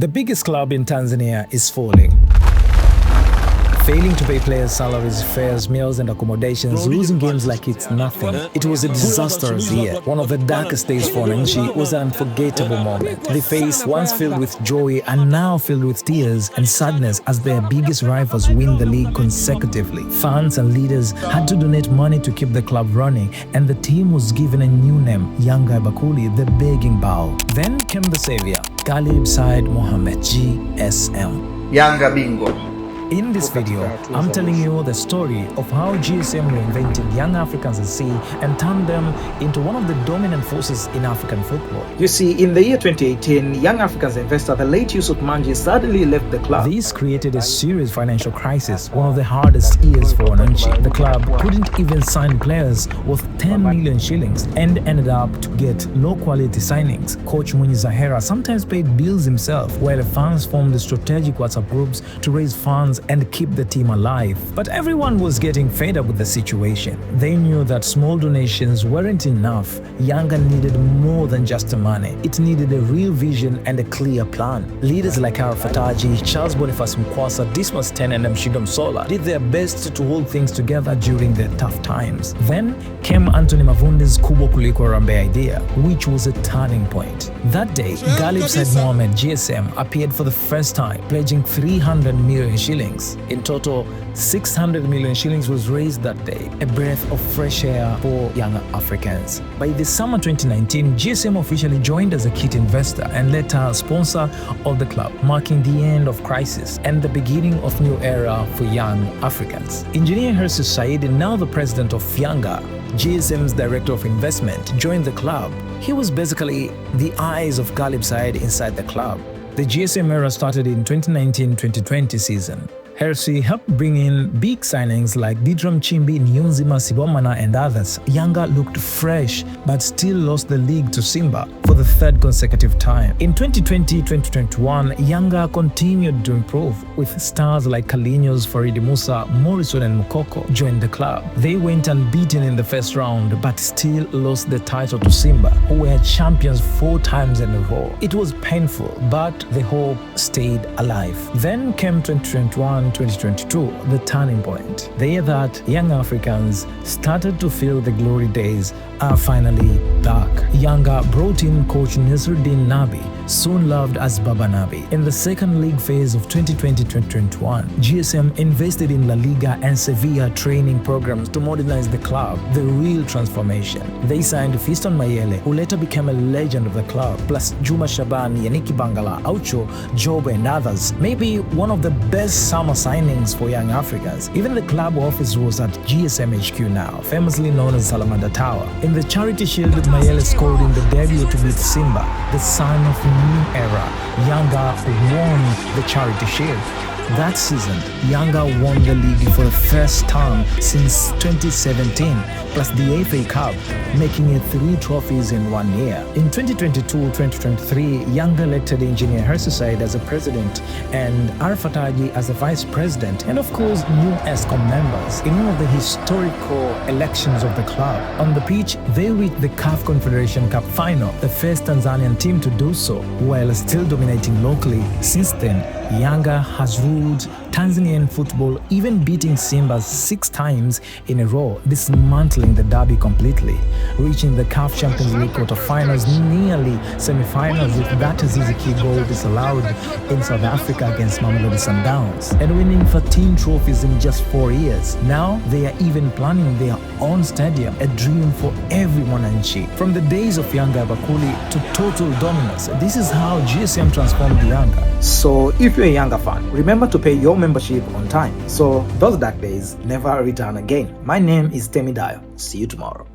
The biggest club in Tanzania is falling. Failing to pay players' salaries, fares, meals and accommodations, losing games like it's nothing. It was a disastrous year. One of the darkest days for inYoung was an unforgettable moment. The face, once filled with joy and now filled with tears and sadness as their biggest rivals win the league consecutively. Fans and leaders had to donate money to keep the club running, and the team was given a new name, inYoung, the begging bow. Then came the savior, Ghalib Said Mohamed, GSM. Yanga bingo. In this video, I'm telling you the story of how GSM reinvented young Africans at sea and turned them into one of the dominant forces in African football. You see, in the year 2018, young Africans investor, the late Yusuf Manji, suddenly left the club. This created a serious financial crisis, one of the hardest years for inYoung. The club couldn't even sign players worth 10 million shillings and ended up to get low-quality signings. Coach Mwinyi Zahera sometimes paid bills himself, while the fans formed strategic WhatsApp groups to raise funds and keep the team alive. But everyone was getting fed up with the situation. They knew that small donations weren't enough. Yanga needed more than just the money. It needed a real vision and a clear plan. Leaders like Arafat Haji, Charles Boniface Mkwasa, Dismas 10 and Mshindo Msola did their best to hold things together during the tough times. Then came Anthony Mavunde's Kubwa Kuliko Rambe idea, which was a turning point. That day, Ghalib Said Mohamed, GSM, appeared for the first time, pledging 300 million shillings. In total, 600 million shillings was raised that day, a breath of fresh air for young Africans. By the summer 2019, GSM officially joined as a kit investor and later sponsor of the club, marking the end of crisis and the beginning of new era for young Africans. Engineer Richest Said, now the president of Yanga, GSM's director of investment, joined the club. He was basically the eyes of Ghalib Said inside the club. The GSM era started in 2019-2020 season. Hersi helped bring in big signings like Didram Chimbi, Nyunzima Sibomana and others. Yanga looked fresh but still lost the league to Simba for the third consecutive time. In 2020-2021, Yanga continued to improve with stars like Kalinyos, Faridi Musa, Morrison and Mukoko joined the club. They went unbeaten in the first round but still lost the title to Simba, who were champions 4 times in a row. It was painful, but the hope stayed alive. Then came 2021-2022, the turning point. The year that young Africans started to feel the glory days are finally back. Yanga brought in coach Nasruddin Nabi, soon loved as Baba Nabi. In the second league phase of 2020-2021, GSM invested in La Liga and Sevilla training programs to modernize the club, the real transformation. They signed Fiston Mayele, who later became a legend of the club, plus Juma Shaban, Yannick Bangala, Aucho, Job and others. Maybe one of the best summer signings for young Africans. Even the club office was at GSM HQ now, famously known as Salamander Tower. In the Charity Shield, Mayele scored in the debut to beat Simba, the sign of a new era. Yanga won the Charity Shield. That season, Yanga won the league for the first time since 2017, plus the FA Cup, making it 3 trophies in 1 year. In 2022-2023, Yanga elected engineer Richest Said as a president and Arafat Haji as a vice president, and of course new ESCOM members in one of the historical elections of the club. On the pitch, they reached the CAF Confederation Cup final, the first Tanzanian team to do so, while still dominating locally. Since then, Yanga has ruled Tanzanian football, even beating Simba 6 times in a row, dismantling the derby completely, reaching the CAF Champions League quarterfinals, nearly semi-finals with that Azizi key goal disallowed in South Africa against Mamelodi Sundowns, and winning 13 trophies in just 4 years. Now they are even planning their own stadium, a dream for everyone in Chi. From the days of Yanga Bakuli to total dominance, this is how GSM transformed Yanga. So if you're a Yanga fan, remember to pay your membership on time, so those dark days never return again. My name is Temidayo. See you tomorrow.